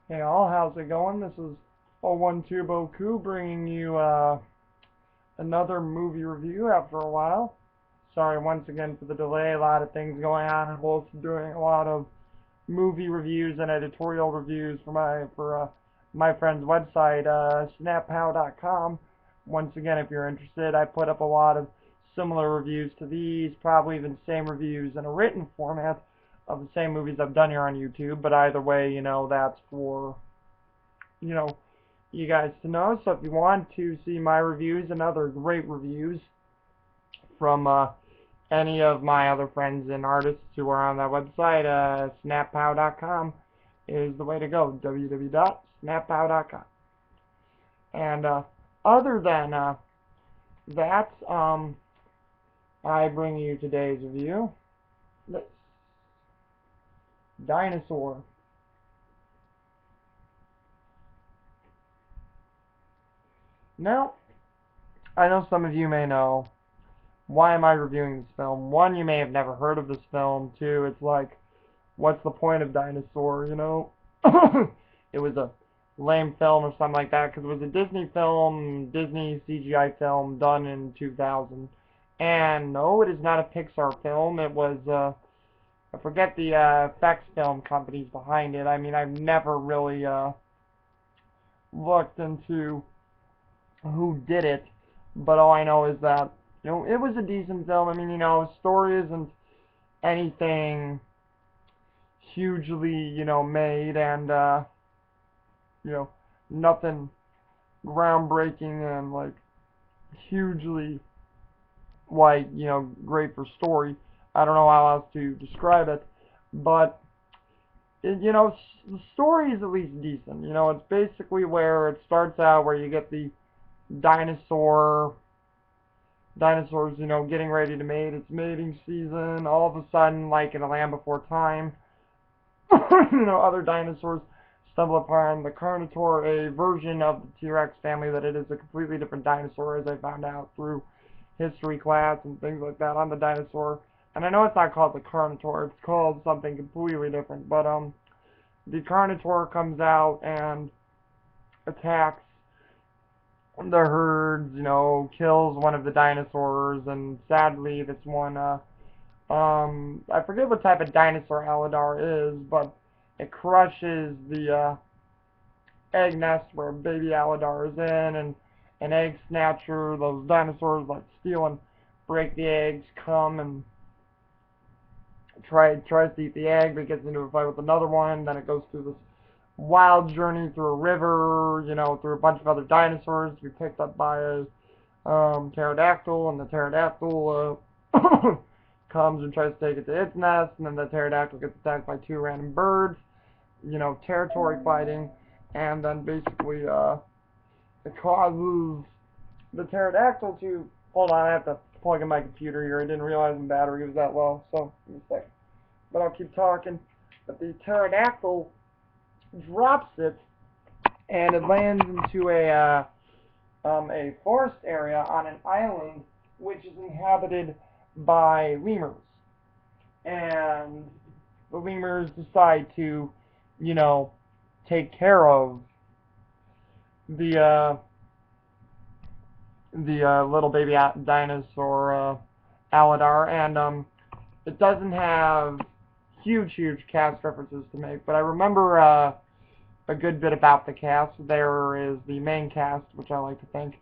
Hey all, how's it going? This is 012 Boku bringing you another movie review after a while. Sorry once again for the delay, a lot of things going on. I'm also doing a lot of movie reviews and editorial reviews for my friend's website, snappow.com. Once again, if you're interested, I put up a lot of similar reviews to these, probably even the same reviews in a written format of the same movies I've done here on YouTube, but either way, that's for you know, you guys to know. So if you want to see my reviews and other great reviews from any of my other friends and artists who are on that website, snappow.com is the way to go. www.snappow.com. And other than that, I bring you today's review. Dinosaur. Now, I know some of you may know, why am I reviewing this film? One, you may have never heard of this film. Two, it's like, what's the point of Dinosaur, It was a lame film or something like that, because it was a Disney film, Disney CGI film done in 2000. And no, it is not a Pixar film. It was, I forget the effects film companies behind it. I mean, I've never really looked into who did it, but all I know is that it was a decent film. I mean, the story isn't anything hugely made, and you know nothing groundbreaking and like hugely like great for story. I don't know how else to describe it, but the story is at least decent. It's basically where it starts out, where you get the dinosaur dinosaurs, getting ready to mate. It's mating season. All of a sudden, like in A Land Before Time, other dinosaurs stumble upon the Carnotaur, a version of the T-Rex family that it is a completely different dinosaur, as I found out through history class and things like that on the dinosaur. And I know it's not called the Carnotaur, it's called something completely different. But the Carnotaur comes out and attacks the herds, kills one of the dinosaurs, and sadly, this one, I forget what type of dinosaur Aladar is, but it crushes the egg nest where baby Aladar is in, and an egg snatcher, those dinosaurs like steal and break the eggs, come and tries to eat the egg, but gets into a fight with another one. Then it goes through this wild journey through a river, through a bunch of other dinosaurs, to be picked up by a pterodactyl, and the pterodactyl comes and tries to take it to its nest, and then the pterodactyl gets attacked by two random birds, territory fighting, and then basically it causes the pterodactyl to, hold on, I have to plug in my computer here, I didn't realize my battery was that low, so give me a sec, but I'll keep talking. But the pterodactyl drops it, and it lands into a forest area on an island which is inhabited by lemurs. And the lemurs decide to, take care of the little baby dinosaur Aladar, and it doesn't have huge cast references to make, but I remember a good bit about the cast. There is the main cast, which I like to think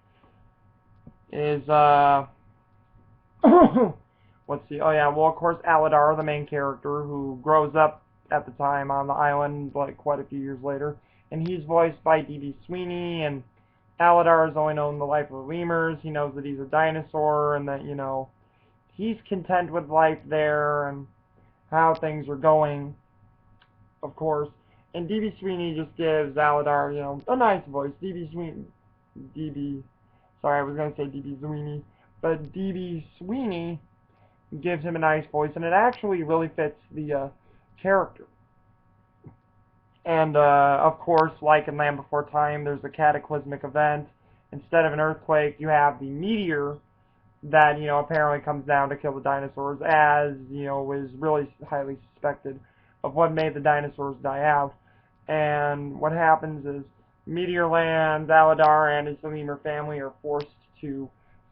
is let's see. Oh yeah, well of course Aladar, the main character, who grows up at the time on the island, like quite a few years later, and he's voiced by D.B. Sweeney. And Aladar has only known the life of the lemurs. He knows that he's a dinosaur, and that he's content with life there and how things are going, of course. And D.B. Sweeney just gives Aladar, a nice voice. D.B. Sweeney, sorry, I was going to say D.B. Sweeney, but D.B. Sweeney gives him a nice voice, and it actually really fits the character. And, of course, like in Land Before Time, there's a cataclysmic event. Instead of an earthquake, you have the meteor that, apparently comes down to kill the dinosaurs, as, was really highly suspected of what made the dinosaurs die out. And what happens is Meteor lands, Aladar and his lemur family are forced to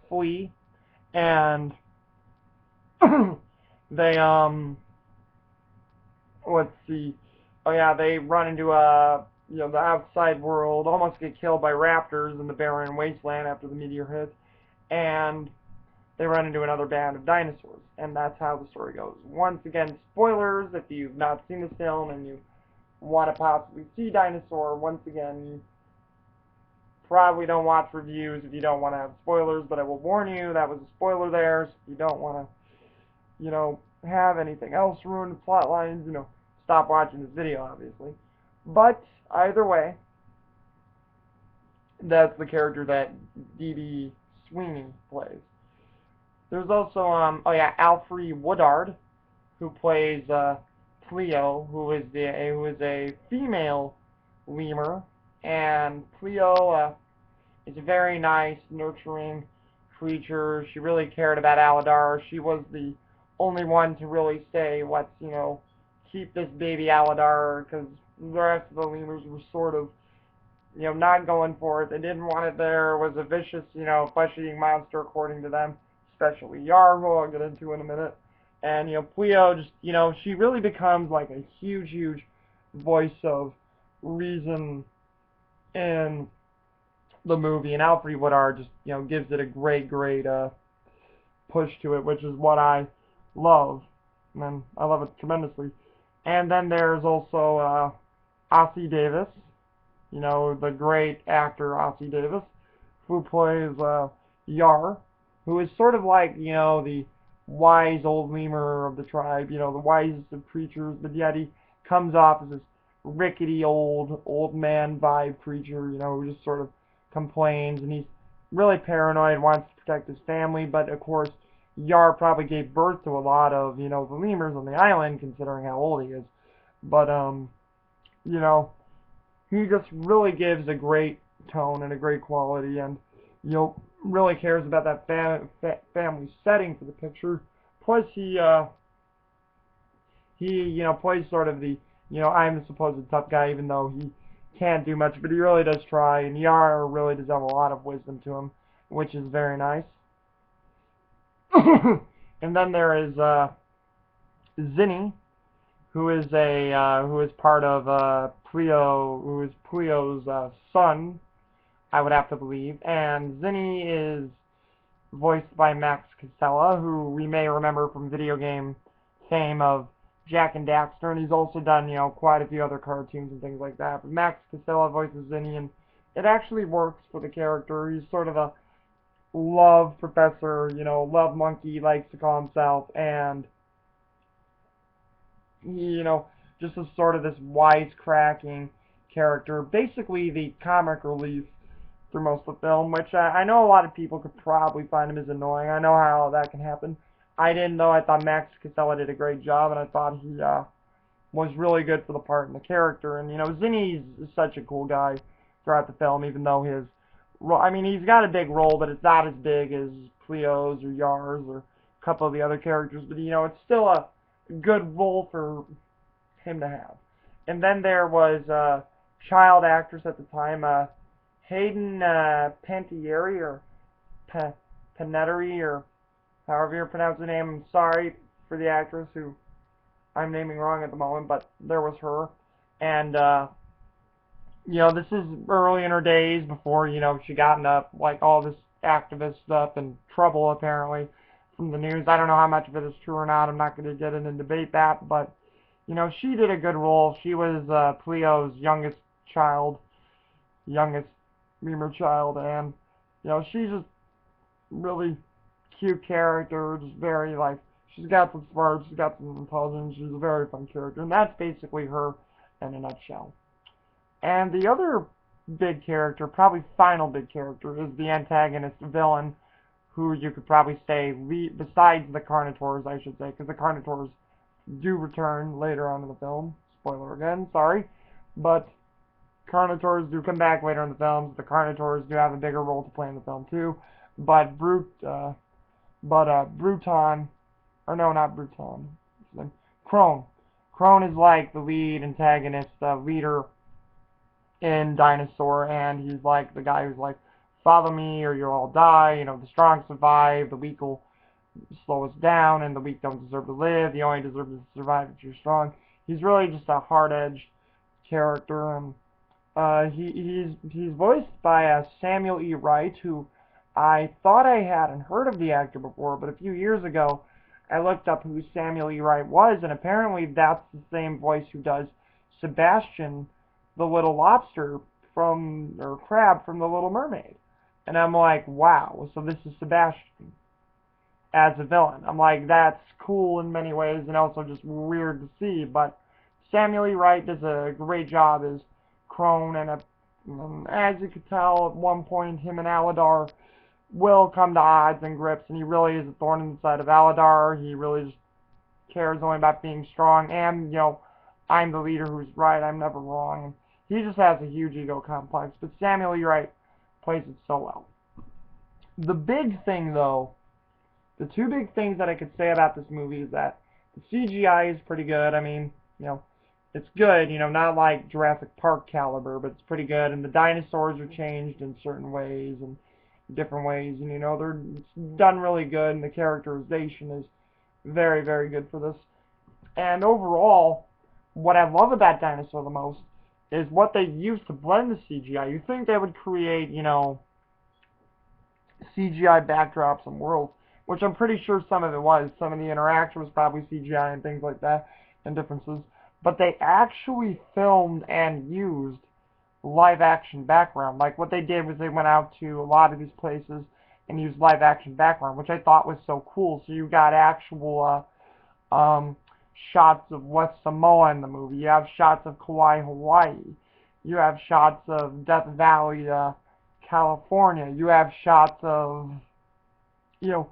flee, and they let's see, oh yeah, they run into the outside world, almost get killed by raptors in the barren wasteland after the meteor hits, and they run into another band of dinosaurs, and that's how the story goes. Once again, spoilers if you've not seen this film and you want to possibly see Dinosaur. Once again, you probably don't watch reviews if you don't want to have spoilers, but I will warn you that was a spoiler there, so if you don't want to, have anything else ruin the plot lines, stop watching this video, obviously. But either way, that's the character that D.B. Sweeney plays. There's also, Alfre Woodard, who plays Cleo, who is a female lemur, and Cleo is a very nice, nurturing creature. She really cared about Aladar. She was the only one to really say, let's, keep this baby Aladar, because the rest of the lemurs were sort of, not going for it. They didn't want it there. It was a vicious, flesh-eating monster, according to them, especially Yar, who I'll get into in a minute. And, Cleo just, she really becomes like a huge, huge voice of reason in the movie. And Alfre Woodard just, gives it a great, great push to it, which is what I love. And I love it tremendously. And then there's also Ossie Davis, the great actor Ossie Davis, who plays Yar, who is sort of like, the wise old lemur of the tribe, the wisest of creatures, but yet he comes off as this rickety old man vibe creature, who just sort of complains, and he's really paranoid, wants to protect his family, but of course, Yar probably gave birth to a lot of, the lemurs on the island, considering how old he is. But, he just really gives a great tone and a great quality, and, really cares about that family setting for the picture. Plus, he plays sort of the, I'm the supposed tough guy, even though he can't do much, but he really does try, and Yar really does have a lot of wisdom to him, which is very nice. And then there is Zinni, who is part of Cleo, who is Cleo's son, I would have to believe. And Zinni is voiced by Max Casella, who we may remember from video game fame of Jak and Daxter, and he's also done, quite a few other cartoons and things like that. But Max Casella voices Zinni, and it actually works for the character. He's sort of a love professor, love monkey, likes to call himself, and he, just as sort of this wisecracking character, basically the comic relief through most of the film, which I know a lot of people could probably find him as annoying. I know how that can happen. I didn't, though. I thought Max Casella did a great job, and I thought he was really good for the part and the character. And, Zinni's such a cool guy throughout the film, even though his he's got a big role, but it's not as big as Cleo's or Yar's or a couple of the other characters. But, it's still a good role for him to have. And then there was a child actress at the time, Hayden Panettiere, or Panettiere, or however you pronounce the name. I'm sorry for the actress who I'm naming wrong at the moment, but there was her. And, this is early in her days before, she gotten up, like, all this activist stuff and trouble, apparently, from the news. I don't know how much of it is true or not. I'm not going to get in and debate that, but, she did a good role. She was Cleo's youngest lemur child, and, she's just really cute character, just very, she's got some smarts, she's got some intelligence, she's a very fun character, and that's basically her in a nutshell. And the other big character, probably final big character, is the antagonist villain, who you could probably say, besides the Carnotaurs, I should say, because the Carnotaurs do return later on in the film. Spoiler again, sorry. But Carnotaurs do come back later in the film. The Carnotaurs do have a bigger role to play in the film, too. But Bruton, or no, not Bruton, Crone. Crone is like the lead antagonist, leader in Dinosaur, and he's like the guy who's like, follow me or you'll all die. You know, the strong survive, the weak will slow us down, and the weak don't deserve to live. You only deserve to survive if you're strong. He's really just a hard-edged character, and he's voiced by Samuel E. Wright, who I thought I hadn't heard of the actor before, but a few years ago I looked up who Samuel E. Wright was, and apparently that's the same voice who does Sebastian, the little lobster from, or crab from The Little Mermaid. And I'm like, wow, so this is Sebastian as a villain. I'm like, that's cool in many ways and also just weird to see, but Samuel E. Wright does a great job as Crone, and as you could tell, at one point, him and Aladar will come to odds and grips, and he really is a thorn in the side of Aladar. He really just cares only about being strong, and, I'm the leader who's right, I'm never wrong. And he just has a huge ego complex, but Samuel E. Wright plays it so well. The big thing, though, the two big things that I could say about this movie is that the CGI is pretty good. I mean, it's good, not like Jurassic Park caliber, but it's pretty good. And the dinosaurs are changed in certain ways and different ways, and it's done really good, and the characterization is very, very good for this. And overall, what I love about Dinosaur the most is what they used to blend the CGI. You think they would create, CGI backdrops and worlds, which I'm pretty sure some of it was. Some of the interaction was probably CGI and things like that, and differences. But they actually filmed and used live action background. Like what they did was they went out to a lot of these places and used live action background, which I thought was so cool. So you got actual shots of West Samoa in the movie. You have shots of Kauai, Hawaii. You have shots of Death Valley, California. You have shots of, I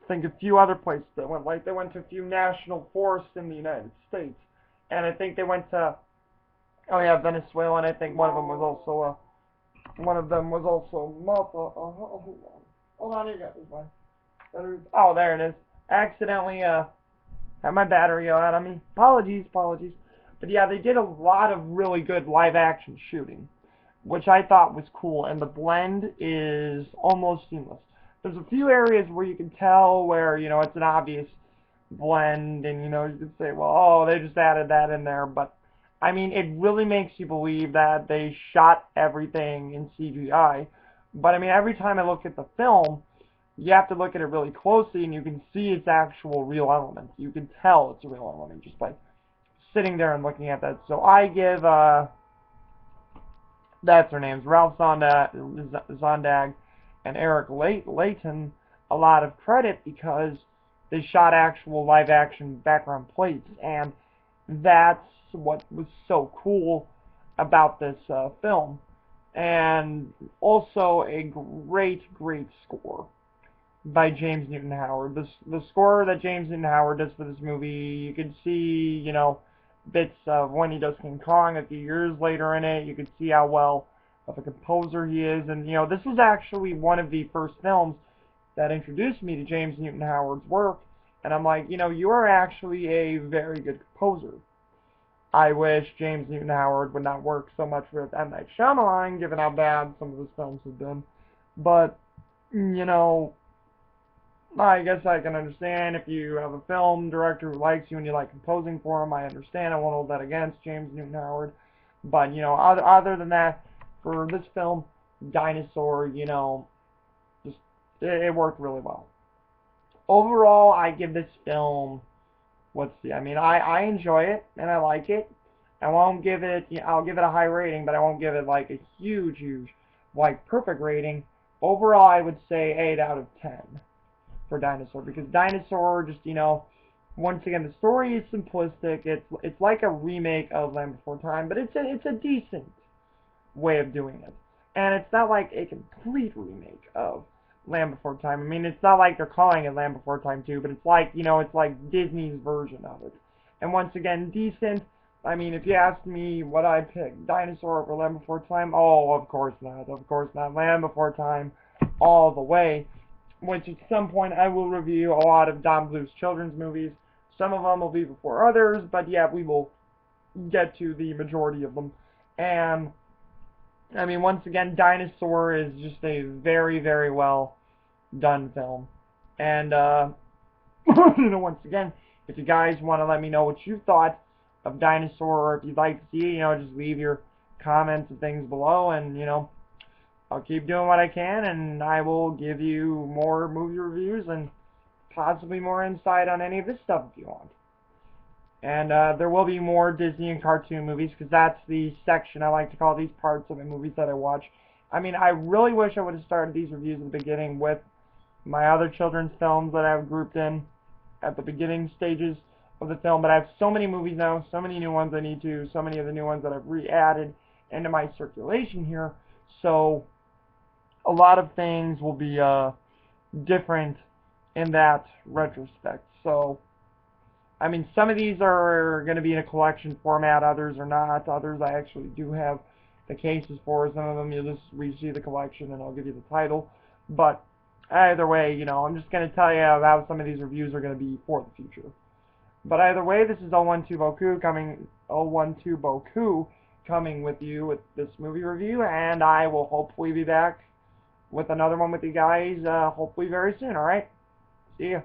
think a few other places that went. Like they went to a few national forests in the United States, and I think they went to, Venezuela, and I think one of them was also Malta. Hold on, you got this one. Oh, there it is. Accidentally had my battery out on me. Apologies. But yeah, they did a lot of really good live action shooting, which I thought was cool, and the blend is almost seamless. There's a few areas where you can tell where, it's an obvious blend, and, you could say, well, oh, they just added that in there, but, I mean, it really makes you believe that they shot everything in CGI, but, I mean, every time I look at the film, you have to look at it really closely, and you can see its actual real elements. You can tell it's a real element just by sitting there and looking at that. So I give, that's their names, Ralph Zondag and Eric Layton, a lot of credit because they shot actual live-action background plates, and that's what was so cool about this film. And also a great score by James Newton Howard. The score that James Newton Howard does for this movie, you can see, bits of when he does King Kong a few years later in it. You can see how well of a composer he is, and this is actually one of the first films that introduced me to James Newton Howard's work, and I'm like, you are actually a very good composer. I wish James Newton Howard would not work so much with M. Night Shyamalan, given how bad some of his films have been, but, I guess I can understand if you have a film director who likes you and you like composing for him. I understand. I won't hold that against James Newton Howard. But, other than that, for this film, Dinosaur, just it worked really well. Overall, I give this film, I enjoy it and I like it. I won't give it, I'll give it a high rating, but I won't give it like a huge, like perfect rating. Overall, I would say 8 out of 10. For Dinosaur, because Dinosaur just, once again, the story is simplistic. It's like a remake of Land Before Time, but it's a decent way of doing it. And it's not like a complete remake of Land Before Time. I mean, it's not like they're calling it Land Before Time 2, but it's like, it's like Disney's version of it. And once again, decent. I mean, if you asked me what I'd pick, Dinosaur over Land Before Time, oh, of course not. Of course not. Land Before Time all the way. Which at some point I will review a lot of Don Bluth's children's movies. Some of them will be before others, but yeah, we will get to the majority of them. And I mean, once again, Dinosaur is just a very, very well done film. And, once again, if you guys want to let me know what you thought of Dinosaur, or if you'd like to see it, just leave your comments and things below, and, I'll keep doing what I can, and I will give you more movie reviews and possibly more insight on any of this stuff if you want. And there will be more Disney and cartoon movies, because that's the section I like to call these parts of the movies that I watch. I mean, I really wish I would have started these reviews at the beginning with my other children's films that I've grouped in at the beginning stages of the film, but I have so many movies now, so many new ones I need to, so many of the new ones that I've re-added into my circulation here, so a lot of things will be different in that retrospect. So, I mean, some of these are going to be in a collection format, others are not. Others I actually do have the cases for. Some of them you'll just re-see the collection and I'll give you the title. But either way, I'm just going to tell you how some of these reviews are going to be for the future. But either way, this is 012 Boku coming with you with this movie review, and I will hopefully be back with another one with you guys, hopefully very soon, alright? See ya.